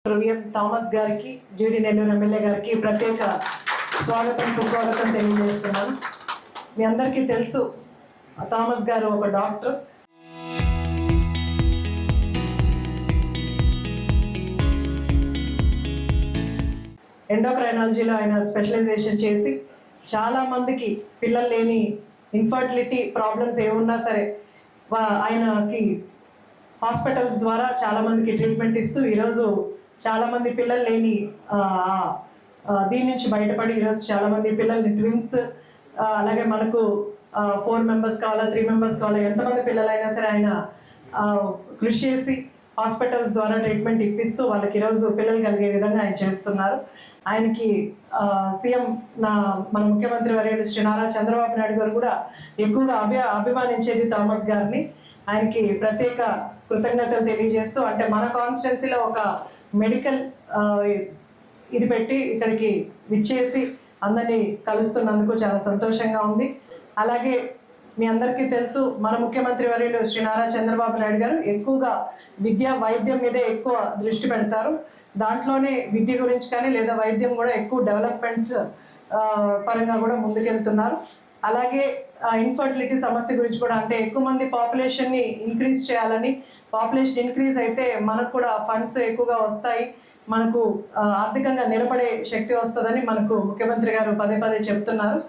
VM Thomas గారికి, జీడి Nellore MLA గారికి ప్రత్యేక స్వాగతం సుస్వాగతం తెలియజేస్తున్నాను. మీ అందరికీ తెలుసు, థామస్ గారు ఒక డాక్టర్. ఎండోక్రైనాలజీలో ఆయన స్పెషలైజేషన్ చేసి చాలామందికి పిల్లలు లేని ఇన్ఫర్టిలిటీ ప్రాబ్లమ్స్ ఏమున్నా సరే ఆయనకి హాస్పిటల్స్ ద్వారా చాలామందికి ట్రీట్మెంట్ ఇస్తూ ఈరోజు చాలామంది పిల్లలు లేని దీని నుంచి బయటపడి ఈరోజు చాలామంది పిల్లల్ని ట్విన్స్, అలాగే మనకు 4 మెంబర్స్ కావాలా 3 మెంబర్స్ కావాలా ఎంతమంది పిల్లలైనా సరే ఆయన కృషి చేసి హాస్పిటల్స్ ద్వారా ట్రీట్మెంట్ ఇప్పిస్తూ వాళ్ళకి ఈరోజు పిల్లలు కలిగే విధంగా ఆయన చేస్తున్నారు. ఆయనకి సీఎం మన ముఖ్యమంత్రి వర్యులు శ్రీ నారా చంద్రబాబు నాయుడు గారు కూడా ఎక్కువగా అభిమానించేది థామస్ గారిని. ఆయనకి ప్రత్యేక కృతజ్ఞతలు తెలియజేస్తూ, అంటే మన కాన్స్టిట్యున్సీలో ఒక మెడికల్ ఇది పెట్టి ఇక్కడికి విచ్చేసి అందరినీ కలుస్తున్నందుకు చాలా సంతోషంగా ఉంది. అలాగే మీ అందరికీ తెలుసు, మన ముఖ్యమంత్రి వర్యులు శ్రీ నారా చంద్రబాబు నాయుడు గారు ఎక్కువగా విద్య వైద్యం మీదే ఎక్కువ దృష్టి పెడతారు. దాంట్లోనే విద్య గురించి కానీ లేదా వైద్యం కూడా ఎక్కువ డెవలప్మెంట్ పరంగా కూడా ముందుకెళ్తున్నారు. అలాగే ఇన్ఫర్టిలిటీ సమస్య గురించి కూడా, అంటే ఎక్కువ మంది పాపులేషన్ని ఇంక్రీజ్ చేయాలని, పాపులేషన్ ఇంక్రీజ్ అయితే మనకు కూడా ఫండ్స్ ఎక్కువగా వస్తాయి, మనకు ఆర్థికంగా నిలబడే శక్తి వస్తుందని మనకు ముఖ్యమంత్రి గారు పదే పదే చెప్తున్నారు.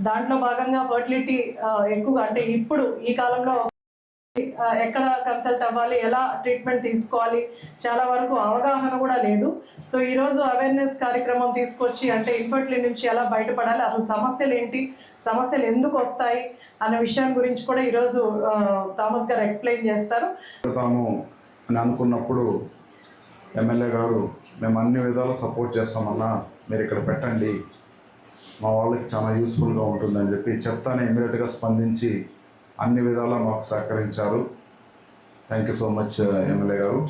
దాంట్లో భాగంగా ఫర్టిలిటీ ఎక్కువగా, అంటే ఇప్పుడు ఈ కాలంలో ఎక్కడ కన్సల్ట్ అవ్వాలి, ఎలా ట్రీట్మెంట్ తీసుకోవాలి, చాలా వరకు అవగాహన కూడా లేదు. సో ఈరోజు అవేర్నెస్ కార్యక్రమం తీసుకొచ్చి, అంటే ఇన్ఫర్టిలిటీ నుంచి ఎలా బయటపడాలి, అసలు సమస్యలు ఏంటి, సమస్యలు ఎందుకు వస్తాయి అనే విషయం గురించి కూడా ఈరోజు థామస్ గారు ఎక్స్ప్లెయిన్ చేస్తారు. అని అనుకున్నప్పుడు ఎమ్మెల్యే గారు, మేము అన్ని విధాలు సపోర్ట్ చేస్తామన్నా, మీరు ఇక్కడ పెట్టండి, మా వాళ్ళకి చాలా యూస్ఫుల్గా ఉంటుందని చెప్తానే ఇమ్మీడియట్గా స్పందించి అన్ని విధాలా మాకు సహకరించారు. Thank you so much MLA గారు.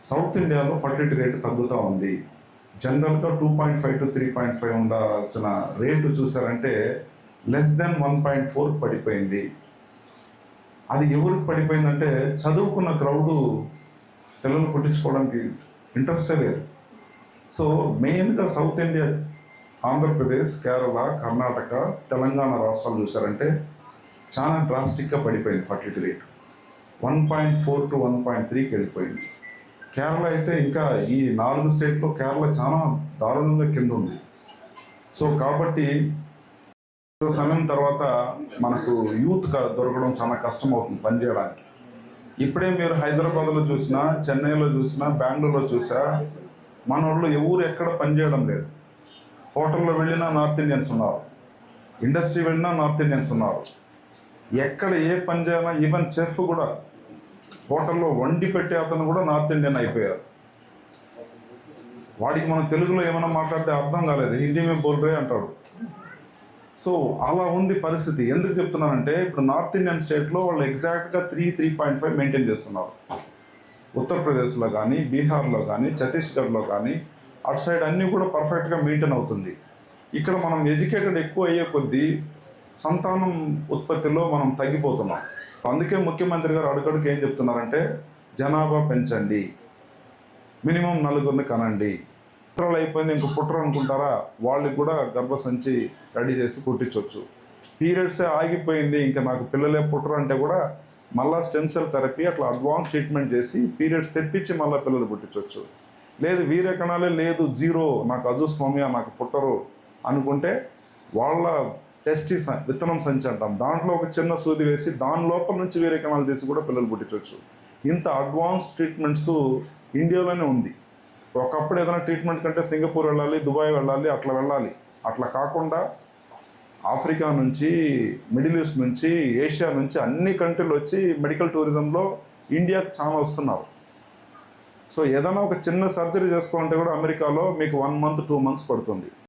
సౌత్ ఇండియాలో ఫర్టిలిటీ రేటు తగ్గుతూ ఉంది. జనరల్గా 2.5 to 3.5 ఉండాల్సిన రేటు చూసారంటే లెస్ దెన్ 1.4 పడిపోయింది. అది ఎవరికి పడిపోయిందంటే చదువుకున్న క్రౌడు పిల్లలు పుట్టించుకోవడానికి ఇంట్రెస్టే లేదు. సో మెయిన్గా సౌత్ ఇండియా, ఆంధ్రప్రదేశ్, కేరళ, కర్ణాటక, తెలంగాణ రాష్ట్రాలు చూసారంటే చాలా డ్రాస్టిక్గా పడిపోయింది ఫర్టిలిటీ రేట్. 1.4 to 1.3కి వెళ్ళిపోయింది. కేరళ అయితే ఇంకా ఈ 4 స్టేట్లో కేరళ చాలా దారుణంగా కింద ఉంది. సో కాబట్టి సమయం తర్వాత మనకు యూత్ దొరకడం చాలా కష్టం అవుతుంది పనిచేయడానికి. ఇప్పుడే మీరు హైదరాబాద్లో చూసినా, చెన్నైలో చూసినా, బెంగళూరులో చూసా, మన వాళ్ళు ఎవరు ఎక్కడ పనిచేయడం లేదు. హోటల్లో వెళ్ళినా నార్త్ ఇండియన్స్ ఉన్నారు, ఇండస్ట్రీ వెళ్ళినా నార్త్ ఇండియన్స్ ఉన్నారు. ఎక్కడ ఏ పని చేయాలా, ఈవెన్ చెఫ్ కూడా, హోటల్లో వండి పెట్టే అతను కూడా నార్త్ ఇండియన్ అయిపోయారు. వాడికి మనం తెలుగులో ఏమైనా మాట్లాడితే అర్థం కాలేదు, హిందీ మేము బోల్రే అంటాడు. సో అలా ఉంది పరిస్థితి. ఎందుకు చెప్తున్నానంటే ఇప్పుడు నార్త్ ఇండియన్ స్టేట్లో వాళ్ళు ఎగ్జాక్ట్గా 3.5 మెయింటైన్ చేస్తున్నారు. ఉత్తరప్రదేశ్లో కానీ, బీహార్లో కానీ, ఛత్తీస్గఢ్లో కానీ, అటు సైడ్ అన్నీ కూడా పర్ఫెక్ట్గా మెయింటైన్ అవుతుంది. ఇక్కడ మనం ఎడ్యుకేటెడ్ ఎక్కువ అయ్యే కొద్దీ సంతానం ఉత్పత్తిలో మనం తగ్గిపోతున్నాం. అందుకే ముఖ్యమంత్రి గారు అడుగడుగు ఏం చెప్తున్నారంటే జనాభా పెంచండి, మినిమం 4 కనండి. పుట్రలు అయిపోయింది ఇంకో పుట్ర అనుకుంటారా, వాళ్ళకి కూడా గర్భసంచి రెడీ చేసి పుట్టించవచ్చు. పీరియడ్సే ఆగిపోయింది ఇంకా నాకు పిల్లలే పుట్ర అంటే కూడా మళ్ళీ స్టెమ్ సెల్ థెరపీ అట్లా అడ్వాన్స్ ట్రీట్మెంట్ చేసి పీరియడ్స్ తెప్పించి మళ్ళీ పిల్లలు పుట్టించవచ్చు. లేదు వీర్య కణాలే లేదు, 0, నాకు అజుస్వామ్య, నాకు పుట్టరు అనుకుంటే వాళ్ళ టెస్టిస్ విత్తనం సంచి అంటాం, దాంట్లో ఒక చిన్న సూది వేసి దాని లోపల నుంచి వేరే కణాలు తీసి కూడా పిల్లలు పుట్టించవచ్చు. ఇంత అడ్వాన్స్ ట్రీట్మెంట్స్ ఇండియాలోనే ఉంది. ఒకప్పుడు ఏదైనా ట్రీట్మెంట్ కంటే సింగపూర్ వెళ్ళాలి, దుబాయ్ వెళ్ళాలి, అట్లా వెళ్ళాలి. అట్లా కాకుండా ఆఫ్రికా నుంచి, మిడిల్ ఈస్ట్ నుంచి, ఏషియా నుంచి అన్ని కంట్రీలు వచ్చి మెడికల్ టూరిజంలో ఇండియాకి చాలా వస్తున్నారు. సో ఏదైనా ఒక చిన్న సర్జరీ చేసుకోవాలంటే కూడా అమెరికాలో మీకు 1 month 2 months పడుతుంది.